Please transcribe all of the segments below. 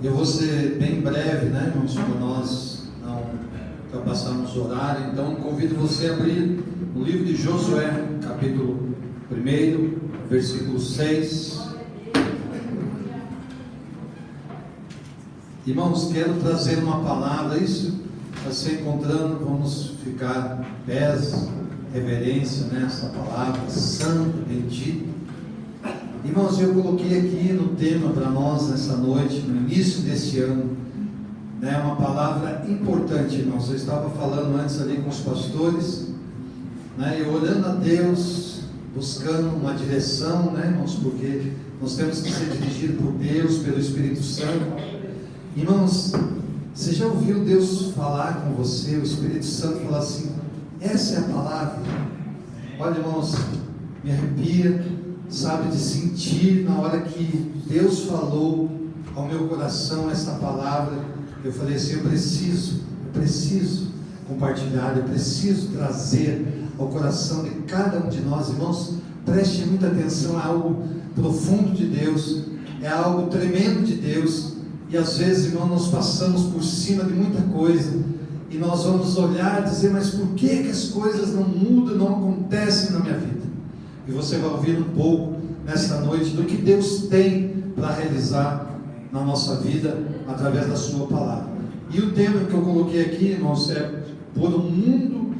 Eu vou ser bem breve, né, irmãos, para nós não ultrapassarmos o horário. Então, convido você a abrir o livro de Josué, capítulo 1, versículo 6. Irmãos, quero trazer uma palavra, isso está se encontrando, vamos ficar pés, reverência nessa palavra, santo, bendito. Irmãos, eu coloquei aqui no tema para nós nessa noite, no início desse ano, né, uma palavra importante, irmãos. Eu estava falando antes ali com os pastores, né, e orando a Deus, buscando uma direção, né, irmãos, porque nós temos que ser dirigidos por Deus, pelo Espírito Santo. Irmãos, você já ouviu Deus falar com você, o Espírito Santo falar assim: essa é a palavra? Olha, irmãos, me arrepia, sabe, de sentir na hora que Deus falou ao meu coração essa palavra. Eu falei assim: eu preciso compartilhar, eu preciso trazer ao coração de cada um de nós. Irmãos, preste muita atenção, é algo profundo de Deus, é algo tremendo de Deus. E às vezes, irmão, nós passamos por cima de muita coisa e nós vamos olhar e dizer: mas por que as coisas não mudam, não acontecem na minha vida? E você vai ouvir um pouco nesta noite do que Deus tem para realizar na nossa vida através da sua palavra. E o tema que eu coloquei aqui, irmãos, é por um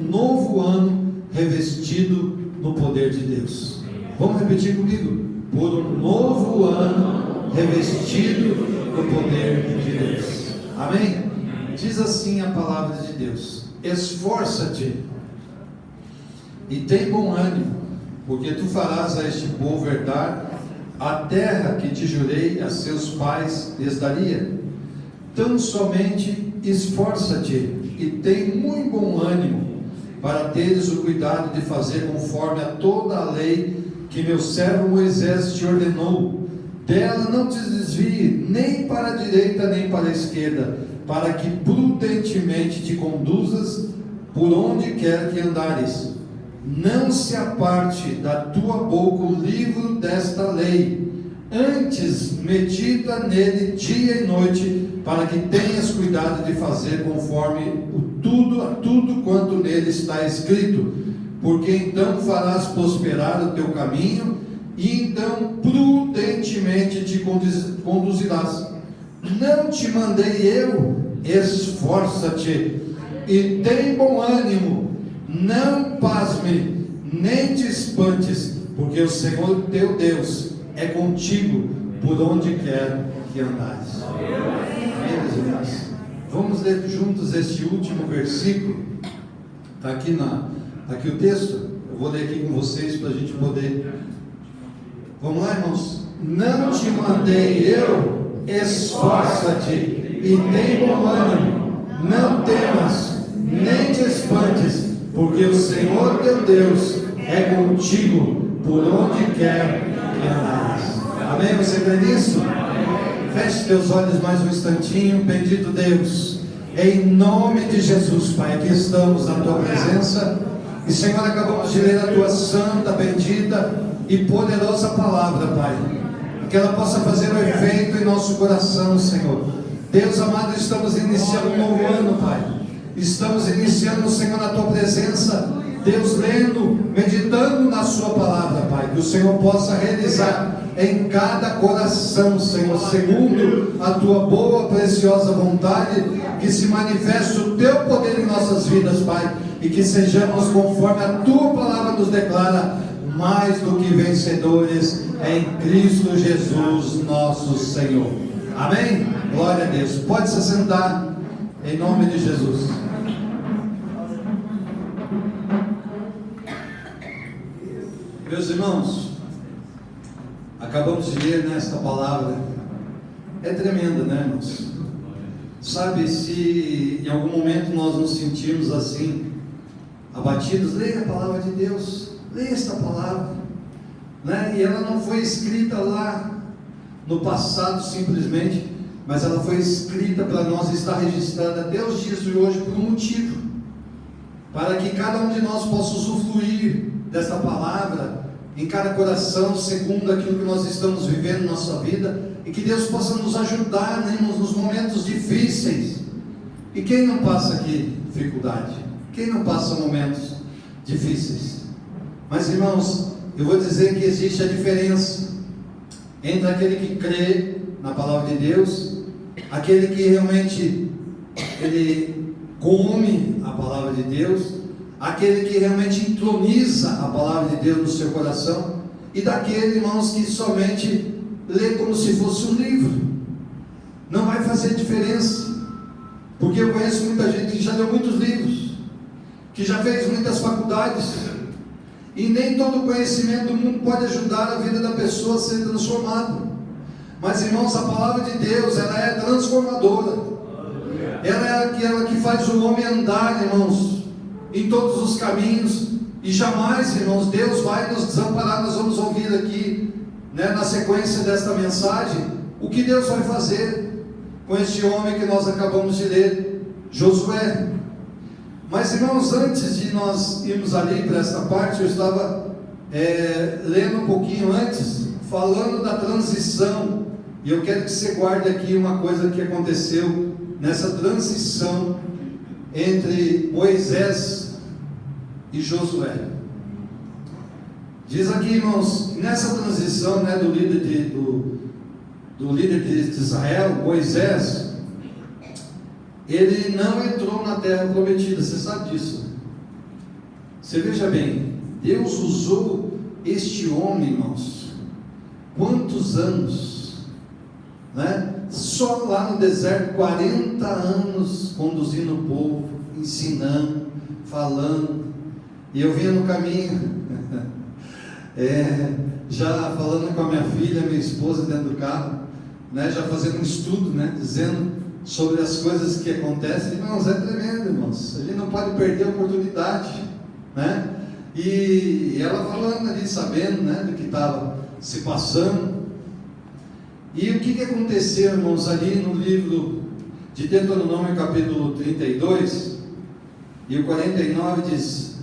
novo ano revestido no poder de Deus. Vamos repetir comigo? Por um novo ano revestido no poder de Deus. Amém? Diz assim a palavra de Deus: esforça-te e tem bom ânimo, porque tu farás a este povo herdar a terra que te jurei a seus pais lhes daria. Tão somente esforça-te e tem muito bom ânimo, para teres o cuidado de fazer conforme a toda a lei que meu servo Moisés te ordenou. Dela não te desvie nem para a direita nem para a esquerda, para que prudentemente te conduzas por onde quer que andares. Não se aparte da tua boca o livro desta lei, antes medita nele dia e noite, para que tenhas cuidado de fazer conforme tudo quanto nele está escrito, porque então farás prosperar o teu caminho, e então prudentemente te conduzirás. Não te mandei eu? Esforça-te e tem bom ânimo, não pasme, nem te espantes, porque o Senhor teu Deus é contigo por onde quer que andares. Meus irmãos, vamos ler juntos este último versículo. Está aqui o texto. Eu vou ler aqui com vocês para a gente poder. Vamos lá, irmãos. Não te mandei eu? Esforça-te e tem bom ânimo, não temas, nem te espantes, porque o Senhor teu Deus é contigo por onde quer que andares. Amém? Você crê nisso? Feche teus olhos mais um instantinho. Bendito Deus, em nome de Jesus, Pai, aqui estamos na tua presença. E Senhor, acabamos de ler a tua santa, bendita e poderosa palavra, Pai, que ela possa fazer o efeito em nosso coração, Senhor. Deus amado, estamos iniciando um novo ano, Pai. Estamos iniciando, Senhor, na tua presença, Deus, lendo, meditando na sua palavra, Pai, que o Senhor possa realizar em cada coração, Senhor, segundo a tua boa, preciosa vontade, que se manifeste o teu poder em nossas vidas, Pai, e que sejamos, conforme a tua palavra nos declara, mais do que vencedores em Cristo Jesus, nosso Senhor. Amém? Glória a Deus. Pode se sentar em nome de Jesus. Meus irmãos, acabamos de ler nesta palavra. É tremenda, né, irmãos? Sabe, se em algum momento nós nos sentimos assim, abatidos, leia a palavra de Deus. Leia esta palavra, né? E ela não foi escrita lá no passado simplesmente, mas ela foi escrita para nós, estar registrada até os dias de hoje por um motivo, para que cada um de nós possa usufruir dessa palavra em cada coração, segundo aquilo que nós estamos vivendo na nossa vida, e que Deus possa nos ajudar, né, nos momentos difíceis. E quem não passa aqui dificuldade? Quem não passa momentos difíceis? Mas, irmãos, eu vou dizer que existe a diferença entre aquele que crê na palavra de Deus, aquele que realmente ele come a palavra de Deus, aquele que realmente entroniza a palavra de Deus no seu coração, e daquele, irmãos, que somente lê como se fosse um livro. Não vai fazer diferença, porque eu conheço muita gente que já leu muitos livros, que já fez muitas faculdades, e nem todo conhecimento do mundo pode ajudar a vida da pessoa a ser transformada. Mas, irmãos, a palavra de Deus, ela é transformadora. Ela é aquela que faz o homem andar, irmãos, em todos os caminhos. E jamais, irmãos, Deus vai nos desamparar. Nós vamos ouvir aqui, né, na sequência desta mensagem, o que Deus vai fazer com este homem que nós acabamos de ler, Josué. Mas, irmãos, antes de nós irmos ali para esta parte, eu estava lendo um pouquinho antes, falando da transição, e eu quero que você guarde aqui uma coisa que aconteceu nessa transição entre Moisés e Josué. Diz aqui, irmãos, nessa transição, né, do líder de Israel, Moisés, ele não entrou na terra prometida. Você sabe disso? Você veja bem, Deus usou este homem, irmãos, quantos anos, né? Só lá no deserto, 40 anos conduzindo o povo, ensinando, falando. E eu vinha no caminho já falando com a minha filha, minha esposa dentro do carro, né? Já fazendo um estudo, né? Dizendo sobre as coisas que acontecem. Irmãos, é tremendo, irmãos, a gente não pode perder a oportunidade, né? E ela falando ali, sabendo, né, do que estava se passando. E o que aconteceu, irmãos, ali no livro de Deuteronômio, capítulo 32 e o 49 diz: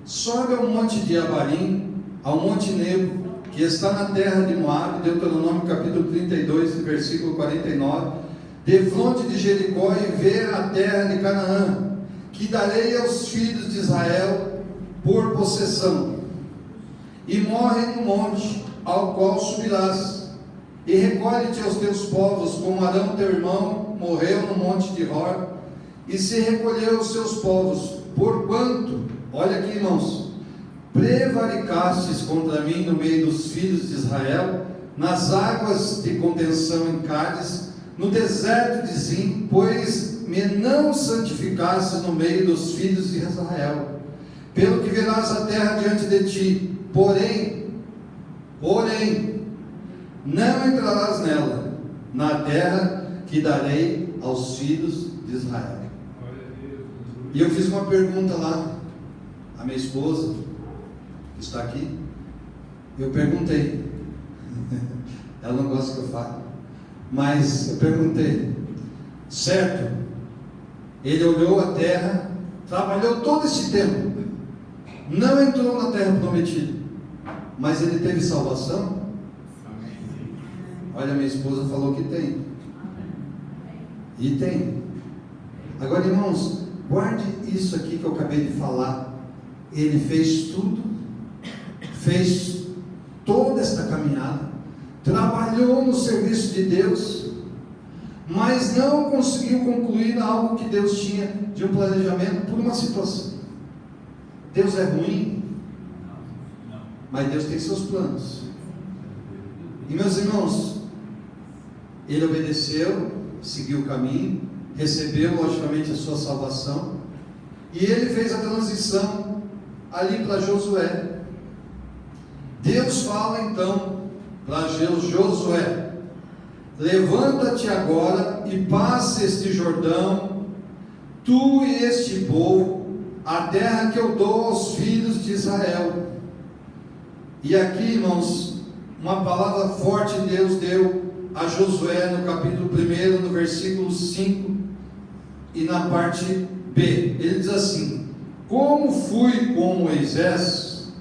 sobe ao monte de Abarim, ao monte Nebo, que está na terra de Moabe. Deuteronômio capítulo 32, versículo 49: defronte de Jericó, e vê a terra de Canaã, que darei aos filhos de Israel por possessão. E morre no monte ao qual subirás, e recolhe-te aos teus povos, como Arão teu irmão morreu no monte de Hor, e se recolheu aos seus povos, porquanto, olha aqui, irmãos, prevaricastes contra mim no meio dos filhos de Israel, nas águas de contenção em Cádiz, no deserto de Zim, pois me não santificaste no meio dos filhos de Israel. Pelo que verás a terra diante de ti, porém, não entrarás nela, na terra que darei aos filhos de Israel. E eu fiz uma pergunta lá, a minha esposa, que está aqui, eu perguntei, ela não gosta que eu fale, mas eu perguntei, certo, ele olhou a terra, trabalhou todo esse tempo, não entrou na terra prometida, mas ele teve salvação? Olha, minha esposa falou que tem. E tem. Agora, irmãos, guarde isso aqui que eu acabei de falar. Ele fez tudo, fez toda esta caminhada, trabalhou no serviço de Deus, mas não conseguiu concluir algo que Deus tinha de um planejamento por uma situação. Deus é ruim, mas Deus tem seus planos. E, meus irmãos, ele obedeceu, seguiu o caminho, recebeu logicamente a sua salvação, e ele fez a transição ali para Josué. Deus fala então para Josué: levanta-te agora e passe este Jordão, tu e este povo, a terra que eu dou aos filhos de Israel. E aqui, irmãos, uma palavra forte Deus deu a Josué no capítulo 1, no versículo 5 e na parte B. Ele diz assim: como fui com Moisés,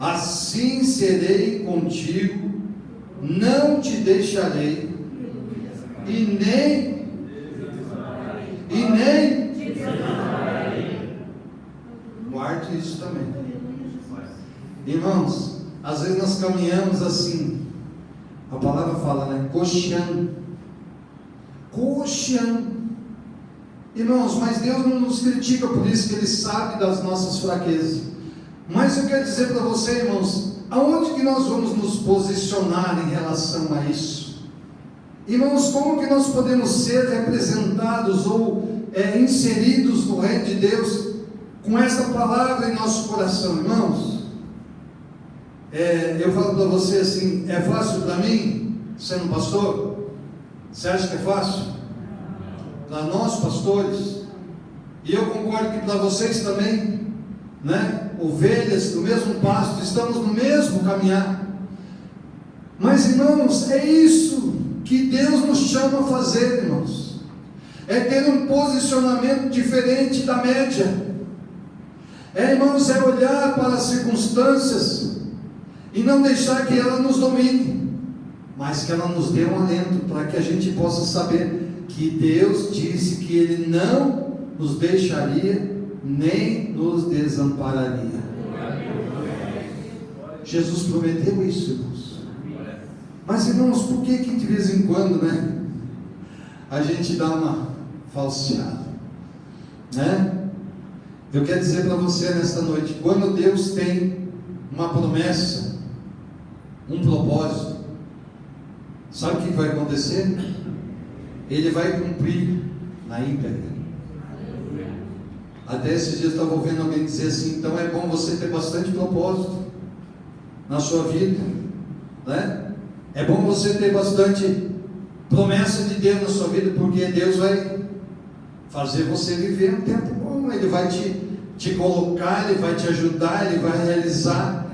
assim serei contigo, não te deixarei, e nem guarde isso também. Irmãos, às vezes nós caminhamos assim, a palavra fala, né? Coxeando. Irmãos, mas Deus não nos critica por isso, que Ele sabe das nossas fraquezas. Mas eu quero dizer para você, irmãos, aonde que nós vamos nos posicionar em relação a isso? Irmãos, como que nós podemos ser representados ou inseridos no reino de Deus com essa palavra em nosso coração, irmãos? Eu falo para você assim, é fácil para mim, sendo pastor? Você acha que é fácil? Para nós pastores, e eu concordo que para vocês também, né? Ovelhas do mesmo pasto, estamos no mesmo caminhar. Mas, irmãos, é isso que Deus nos chama a fazer, irmãos. É ter um posicionamento diferente da média. Irmãos, é olhar para as circunstâncias e não deixar que ela nos domine, mas que ela nos dê um alento, para que a gente possa saber que Deus disse que Ele não nos deixaria, nem nos desampararia. Jesus prometeu isso, irmãos. Mas, irmãos, por que de vez em quando, né, a gente dá uma falseada, né? Eu quero dizer para você nesta noite, quando Deus tem uma promessa, um propósito, sabe o que vai acontecer? Ele vai cumprir na íntegra. Até esses dias eu estava ouvindo alguém dizer assim, então é bom você ter bastante propósito na sua vida, né? É bom você ter bastante promessa de Deus na sua vida, porque Deus vai fazer você viver um tempo bom, Ele vai te colocar, Ele vai te ajudar, Ele vai realizar.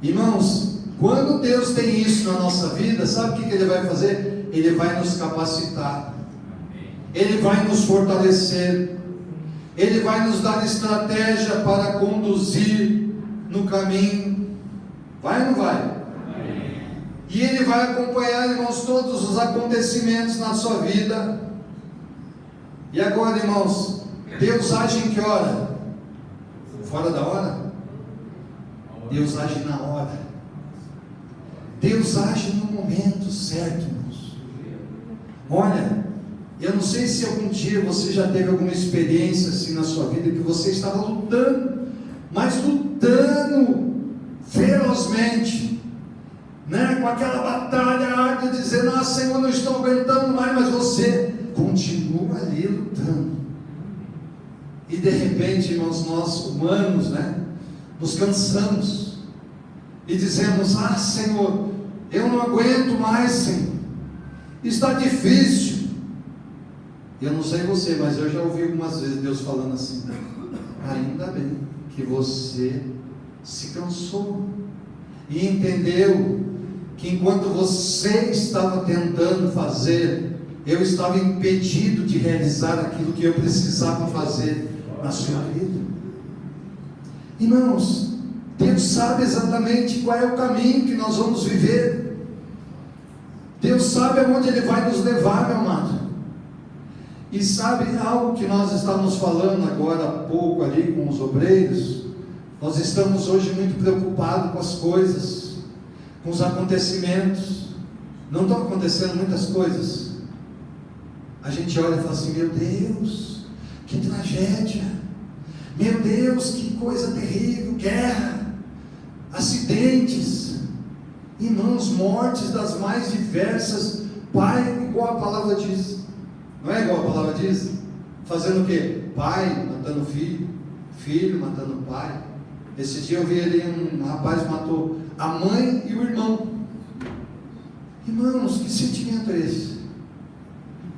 Irmãos, quando Deus tem isso na nossa vida, sabe o que Ele vai fazer? Ele vai nos capacitar, Ele vai nos fortalecer, Ele vai nos dar estratégia para conduzir no caminho. Vai ou não vai? E Ele vai acompanhar, irmãos, todos os acontecimentos na sua vida. E agora, irmãos, Deus age em que hora? Fora da hora? Deus age na hora. Deus age no momento certo, irmãos. Olha, eu não sei se algum dia você já teve alguma experiência assim na sua vida, que você estava lutando, mas lutando ferozmente, né? Com aquela batalha árdua, dizendo, Senhor, não estou aguentando mais, mas você continua ali lutando. E de repente, irmãos, nós humanos, né, nos cansamos e dizemos, Senhor, eu não aguento mais, Senhor, está difícil. Eu não sei você, mas eu já ouvi algumas vezes Deus falando assim, ainda bem que você se cansou e entendeu que enquanto você estava tentando fazer, eu estava impedido de realizar aquilo que eu precisava fazer na sua vida. Irmãos, Deus sabe exatamente qual é o caminho que nós vamos viver. Deus sabe aonde Ele vai nos levar, meu amado. E sabe algo que nós estávamos falando agora há pouco ali com os obreiros? Nós estamos hoje muito preocupados com as coisas, com os acontecimentos. Não estão acontecendo muitas coisas. A gente olha e fala assim, meu Deus, que tragédia, meu Deus, que coisa terrível, guerra, acidentes, irmãos, mortes das mais diversas, pai, igual a palavra diz, não é igual a palavra diz? Fazendo o quê? Pai matando filho, filho matando pai. Esse dia eu vi ali um rapaz matou a mãe e o irmão. Irmãos, que sentimento é esse?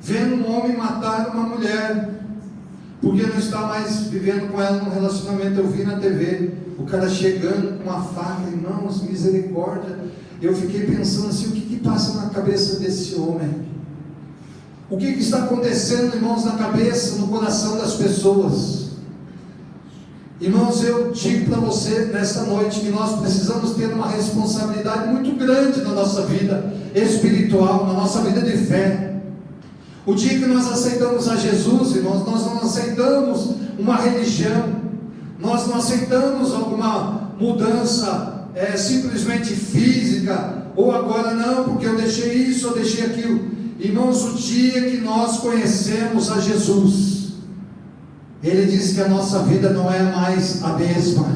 Vendo um homem matar uma mulher, porque não está mais vivendo com ela num relacionamento. Eu vi na TV, o cara chegando com uma faca, irmãos, misericórdia. Eu fiquei pensando assim, o que passa na cabeça desse homem? O que está acontecendo, irmãos, na cabeça, no coração das pessoas? Irmãos, eu digo para você nesta noite que nós precisamos ter uma responsabilidade muito grande na nossa vida espiritual, na nossa vida de fé. O dia que nós aceitamos a Jesus, irmãos, nós não aceitamos uma religião, nós não aceitamos alguma mudança simplesmente física, ou agora não, porque eu deixei isso, eu deixei aquilo. Irmãos, o dia que nós conhecemos a Jesus, Ele disse que a nossa vida não é mais a mesma.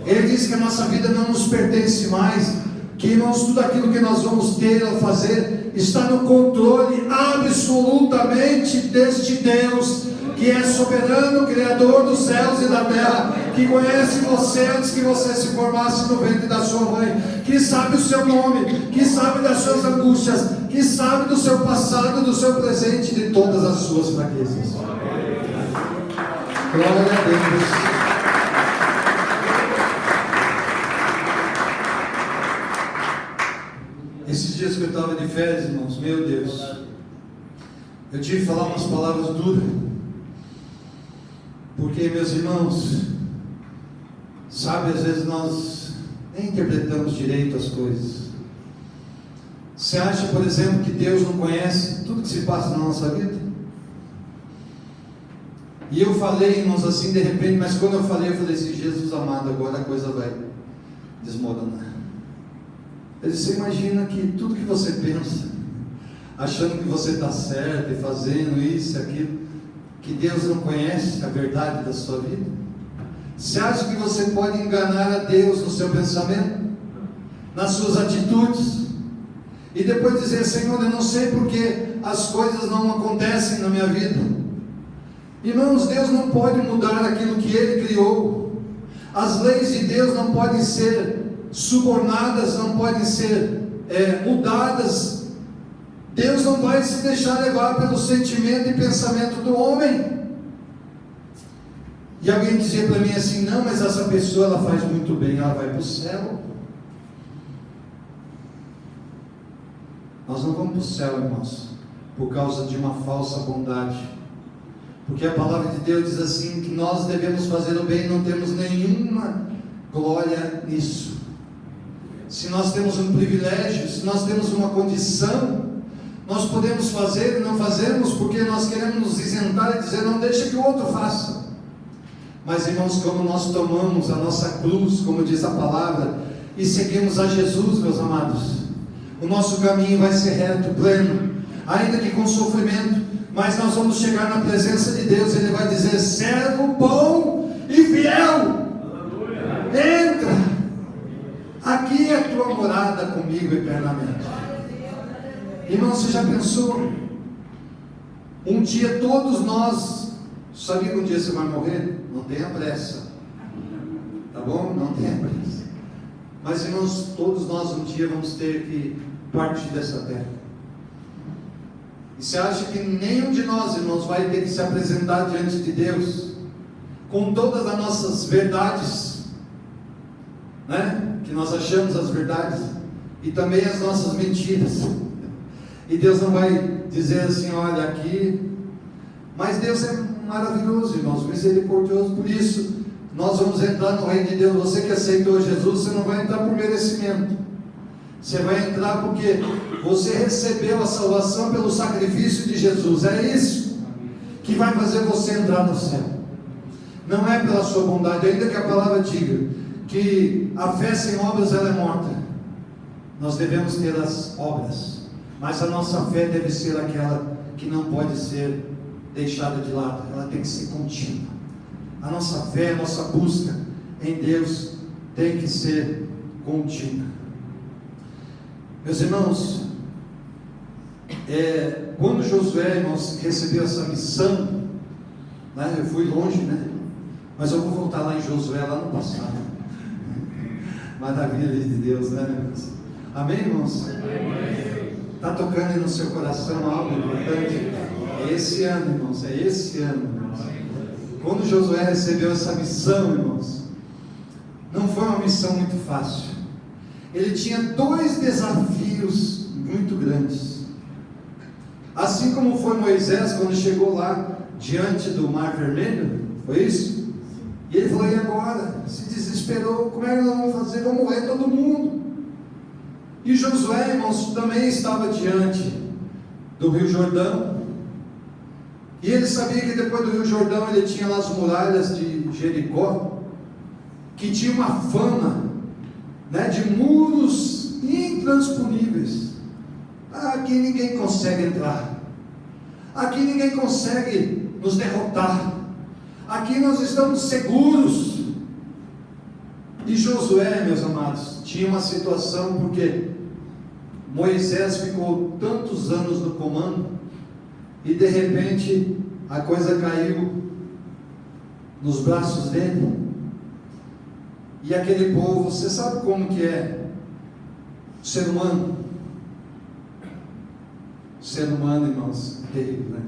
Ele disse que a nossa vida não nos pertence mais. Que, irmãos, tudo aquilo que nós vamos ter a fazer está no controle absolutamente deste Deus, que é soberano, Criador dos céus e da terra, que conhece você antes que você se formasse no ventre da sua mãe, que sabe o seu nome, que sabe das suas angústias, que sabe do seu passado, do seu presente e de todas as suas fraquezas. Glória a Deus. Esses dias que eu estava de férias, irmãos, meu Deus, eu tive que falar umas palavras duras, porque, meus irmãos, sabe, às vezes nós nem interpretamos direito as coisas. Você acha, por exemplo, que Deus não conhece tudo que se passa na nossa vida? E eu falei, irmãos, assim de repente, mas quando eu falei assim, Jesus amado, agora a coisa vai desmoronar. Ele disse, você imagina que tudo que você pensa, achando que você está certo e fazendo isso e aquilo, que Deus não conhece a verdade da sua vida? Você acha que você pode enganar a Deus no seu pensamento, nas suas atitudes, e depois dizer, Senhor, eu não sei porque as coisas não acontecem na minha vida? Irmãos, Deus não pode mudar aquilo que Ele criou. As leis de Deus não podem ser subornadas, não podem ser mudadas. Deus não vai se deixar levar pelo sentimento e pensamento do homem. E alguém dizia para mim assim, não, mas essa pessoa ela faz muito bem, ela vai para o céu. Nós não vamos para o céu, irmãos, por causa de uma falsa bondade. Porque a palavra de Deus diz assim, que nós devemos fazer o bem, não temos nenhuma glória nisso. Se nós temos um privilégio, se nós temos uma condição, nós podemos fazer e não fazemos, porque nós queremos nos isentar e dizer, não deixa que o outro faça. Mas, irmãos, quando nós tomamos a nossa cruz, como diz a palavra, e seguimos a Jesus, meus amados, o nosso caminho vai ser reto, pleno, ainda que com sofrimento, mas nós vamos chegar na presença de Deus. Ele vai dizer, servo bom e fiel, entra, aqui é a tua morada comigo eternamente. Irmão, você já pensou? Um dia todos nós, sabia que um dia você vai morrer? Não tenha pressa, tá bom? Não tenha pressa. Mas, irmãos, todos nós um dia vamos ter que partir dessa terra. E você acha que nenhum de nós, irmãos, vai ter que se apresentar diante de Deus com todas as nossas verdades, né? Que nós achamos as verdades, e também as nossas mentiras. E Deus não vai dizer assim, olha aqui. Mas Deus é maravilhoso, irmãos, misericordioso. Por isso, nós vamos entrar no reino de Deus. Você que aceitou Jesus, você não vai entrar por merecimento. Você vai entrar porque você recebeu a salvação pelo sacrifício de Jesus. É isso que vai fazer você entrar no céu. Não é pela sua bondade, ainda que a palavra diga que a fé sem obras ela é morta. Nós devemos ter as obras, mas a nossa fé deve ser aquela que não pode ser deixada de lado, ela tem que ser contínua. A nossa fé, a nossa busca em Deus tem que ser contínua. Meus irmãos, quando Josué, irmãos, recebeu essa missão, né, eu fui longe, né? Mas eu vou voltar lá em Josué, lá no passado. Maravilha de Deus, né, irmãos? Amém, irmãos? Está tocando aí no seu coração algo importante? É esse ano, irmãos, é esse ano, irmãos. Quando Josué recebeu essa missão, irmãos, não foi uma missão muito fácil. Ele tinha 2 desafios muito grandes. Assim como foi Moisés quando chegou lá diante do Mar Vermelho, foi isso? E ele falou: e agora? Se desesperou, como é que nós vamos fazer? Vamos morrer todo mundo. E Josué, irmãos, também estava diante do Rio Jordão, e ele sabia que depois do Rio Jordão ele tinha lá as muralhas de Jericó, que tinha uma fama, né, de muros intransponíveis. Aqui ninguém consegue entrar, aqui ninguém consegue nos derrotar, aqui nós estamos seguros. E Josué, meus amados, tinha uma situação, porque Moisés ficou tantos anos no comando, e de repente a coisa caiu nos braços dele, e aquele povo, você sabe como que é o ser humano? O ser humano, irmãos, é terrível, né?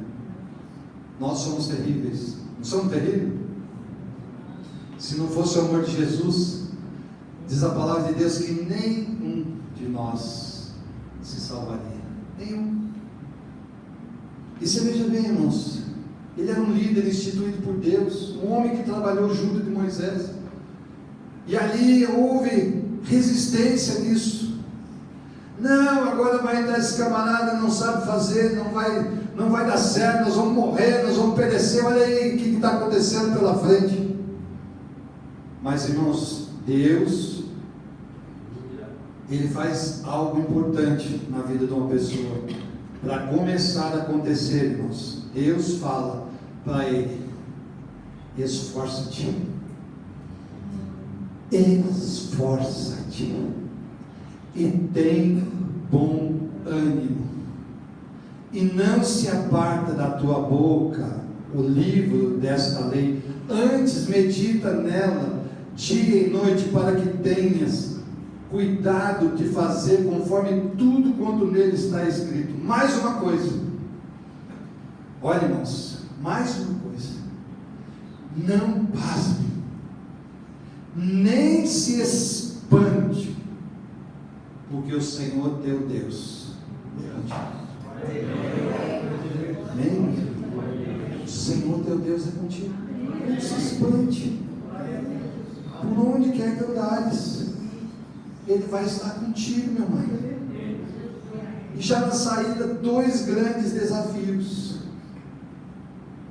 Nós somos terríveis, não somos terríveis? Se não fosse o amor de Jesus, diz a palavra de Deus que nenhum de nós se salvaria, nenhum. E você veja bem, irmãos, ele era um líder instituído por Deus, um homem que trabalhou junto de Moisés, e ali houve resistência nisso. Não, agora vai entrar esse camarada, não sabe fazer, não vai dar certo, nós vamos morrer, nós vamos perecer, olha aí o que está acontecendo pela frente. Mas, irmãos, Deus, Ele faz algo importante na vida de uma pessoa. Para começar a acontecer, irmãos, Deus fala para ele: esforça-te, esforça-te, e tem bom ânimo, e não se aparta da tua boca o livro desta lei, antes medita nela dia e noite, para que tenhas cuidado de fazer conforme tudo quanto nele está escrito. Mais uma coisa, olha, irmãos, mais uma coisa: não pasme, nem se espante, porque o Senhor teu Deus é contigo. Amém? O Senhor teu Deus é contigo. Não se espante, por onde quer que andares, Ele vai estar contigo, meu irmão. E já na saída, 2 grandes desafios.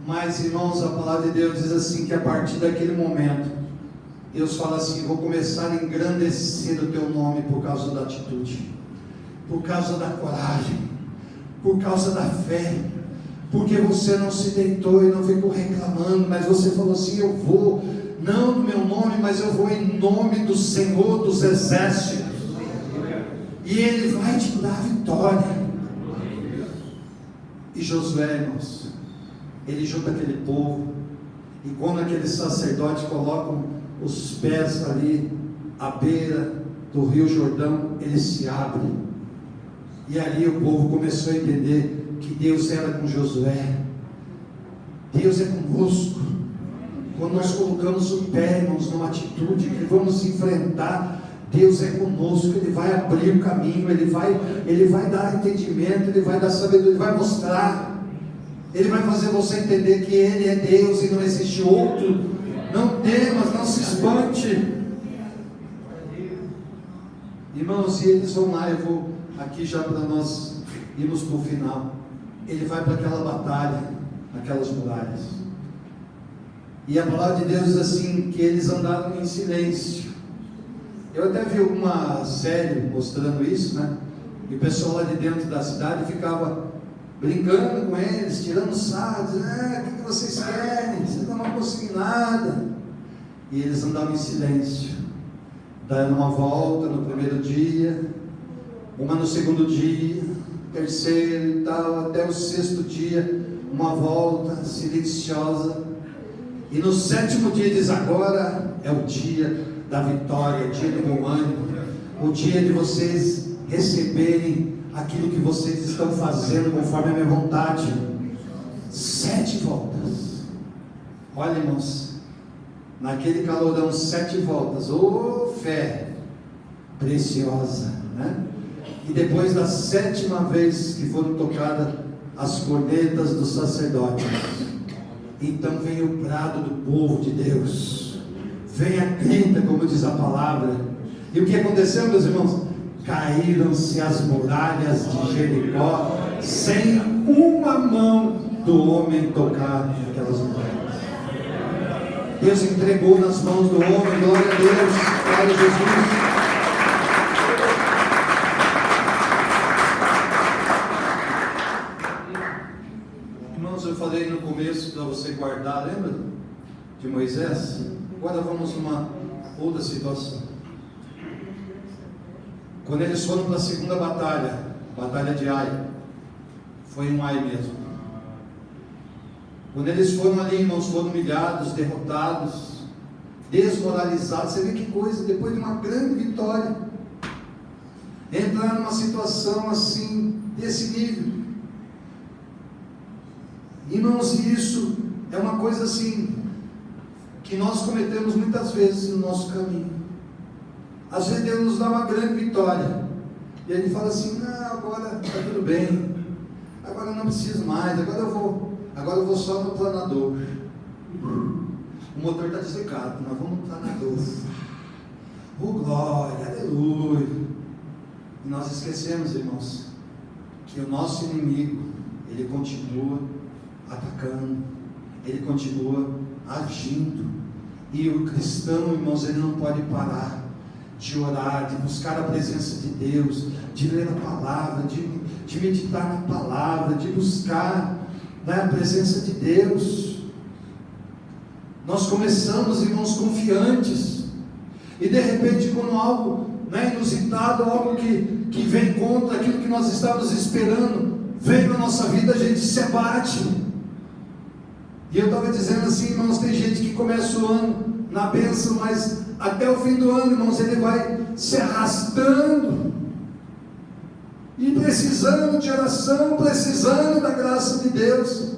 Mas, irmãos, a palavra de Deus diz assim, que a partir daquele momento, Deus fala assim: vou começar a engrandecer o teu nome por causa da atitude, por causa da coragem, por causa da fé, porque você não se deitou e não ficou reclamando, mas você falou assim: eu vou, não no meu nome, mas eu vou em nome do Senhor dos Exércitos, e Ele vai te dar vitória. E Josué, irmãos, ele junta aquele povo, e quando aqueles sacerdotes colocam os pés ali à beira do Rio Jordão, ele se abre, e ali o povo começou a entender que Deus era com Josué. Deus é conosco. Quando nós colocamos o pé, irmãos, numa atitude que vamos enfrentar, Deus é conosco. Ele vai abrir o caminho, Ele vai dar entendimento, Ele vai dar sabedoria, Ele vai mostrar, Ele vai fazer você entender que Ele é Deus e não existe outro. Não temas, não se espante, irmãos. E eles vão lá, eu vou aqui já para nós irmos para o final. Ele vai para aquela batalha, aquelas muralhas, e a palavra de Deus diz assim, que eles andaram em silêncio. Eu até vi uma série mostrando isso, né? E o pessoal lá de dentro da cidade ficava brincando com eles, tirando sarro, dizendo: o que vocês querem? Vocês não vão conseguir nada. E eles andavam em silêncio, dando uma volta no primeiro dia, uma no segundo dia, terceiro e tal, até o 6º dia, uma volta silenciosa. E no 7º dia diz: agora é o dia da vitória, o dia do meu ânimo, o dia de vocês receberem aquilo que vocês estão fazendo conforme a minha vontade. 7 voltas. Olha, irmãos, naquele calorão, 7 voltas. Oh, fé preciosa, né? E depois da 7ª vez que foram tocadas as cornetas dos sacerdotes, então veio o brado do povo de Deus. venha grita, como diz a palavra. E o que aconteceu, meus irmãos? Caíram-se as muralhas de Jericó, sem uma mão do homem tocar aquelas muralhas. Deus entregou nas mãos do homem, glória a Deus, glória a Jesus. Eu falei no começo para você guardar, lembra de Moisés? Agora vamos numa outra situação. Quando eles foram para a segunda batalha, batalha de Ai, foi um Ai mesmo. Quando eles foram ali, irmãos, foram humilhados, derrotados, desmoralizados. Você vê que coisa, depois de uma grande vitória, entrar numa situação assim, desse nível. Irmãos, isso é uma coisa assim, que nós cometemos muitas vezes no nosso caminho. Às vezes Deus nos dá uma grande vitória, e Ele fala assim: não, agora está tudo bem, agora eu não preciso mais, agora eu vou só no planador. O motor está desligado, nós vamos no planador. Glória, aleluia. E nós esquecemos, irmãos, que o nosso inimigo, ele continua atacando, ele continua agindo, e o cristão, irmãos, ele não pode parar de orar, de buscar a presença de Deus, de ler a palavra, de meditar na palavra, de buscar, né, a presença de Deus. Nós começamos, irmãos, confiantes, e de repente, quando algo, né, inusitado, algo que vem contra aquilo que nós estávamos esperando, vem na nossa vida, a gente se abate. E eu estava dizendo assim, irmãos, tem gente que começa o ano na bênção, mas até o fim do ano, irmãos, ele vai se arrastando, e precisando de oração, precisando da graça de Deus.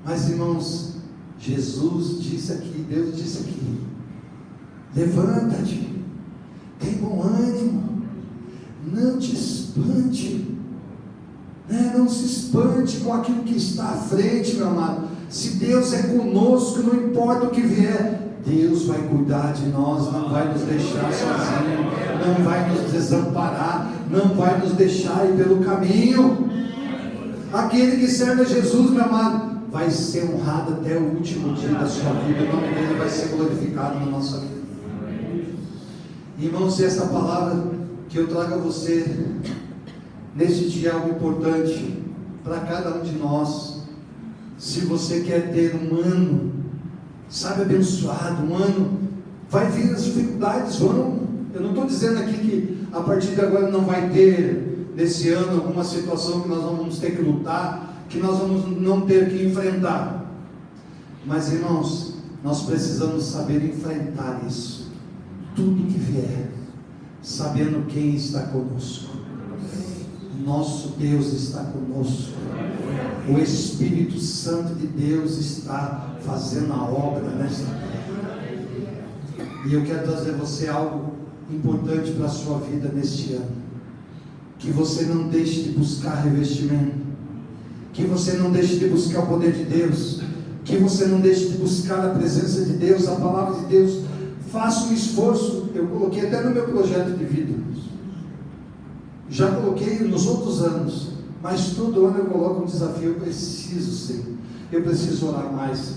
Mas, irmãos, Jesus disse aqui, Deus disse aqui: levanta-te, tem bom ânimo, não te espante, né? Não se espante com aquilo que está à frente, meu amado. Se Deus é conosco, não importa o que vier, Deus vai cuidar de nós, não vai nos deixar sozinhos, não vai nos desamparar, não vai nos deixar ir pelo caminho. Aquele que serve a Jesus, meu amado, vai ser honrado até o último dia da sua vida, o nome dele vai ser glorificado na nossa vida. Irmãos, essa palavra que eu trago a você neste dia é algo importante para cada um de nós. Se você quer ter um ano, sabe, abençoado, um ano, vai vir as dificuldades, vão. Eu não estou dizendo aqui que a partir de agora não vai ter, nesse ano, alguma situação que nós vamos ter que lutar, que nós vamos não ter que enfrentar. Mas, irmãos, nós precisamos saber enfrentar isso, tudo que vier, sabendo quem está conosco. Nosso Deus está conosco. O Espírito Santo de Deus está fazendo a obra nesta terra. E eu quero trazer a você algo importante para a sua vida neste ano. Que você não deixe de buscar revestimento. Que você não deixe de buscar o poder de Deus. Que você não deixe de buscar a presença de Deus, a palavra de Deus. Faça um esforço. Eu coloquei até no meu projeto de vida. Já coloquei nos outros anos, mas todo ano eu coloco um desafio. Eu preciso, Senhor, eu preciso orar mais,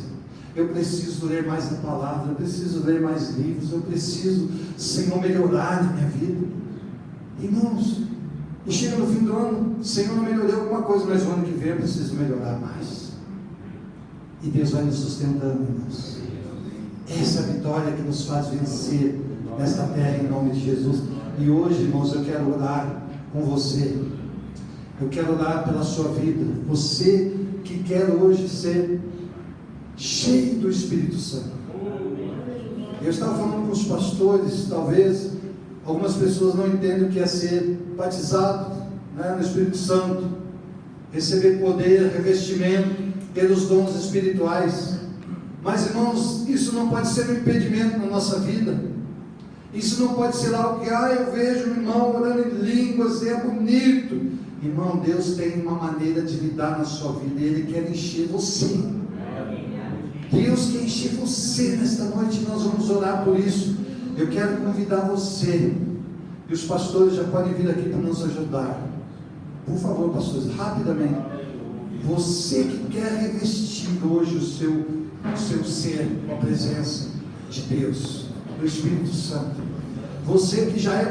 eu preciso ler mais a palavra, eu preciso ler mais livros, eu preciso, Senhor, melhorar na minha vida. Irmãos, e chega no fim do ano, Senhor, eu melhorei alguma coisa, mas o ano que vem eu preciso melhorar mais. E Deus vai nos sustentando, irmãos. Essa é a vitória que nos faz vencer nesta terra, em nome de Jesus. E hoje, irmãos, eu quero orar com você. Eu quero orar pela sua vida. Você que quer hoje ser cheio do Espírito Santo. Eu estava falando com os pastores, talvez algumas pessoas não entendem o que é ser batizado, né, no Espírito Santo, receber poder, revestimento pelos dons espirituais. Mas, irmãos, isso não pode ser um impedimento na nossa vida. Isso não pode ser algo que, eu vejo o irmão orando em línguas, é bonito. Irmão, Deus tem uma maneira de lidar na sua vida, e Ele quer encher você. Deus quer encher você nesta noite, nós vamos orar por isso. Eu quero convidar você, e os pastores já podem vir aqui para nos ajudar. Por favor, pastores, rapidamente. Você que quer revestir hoje o seu ser com a presença de Deus, do Espírito Santo. Você que já é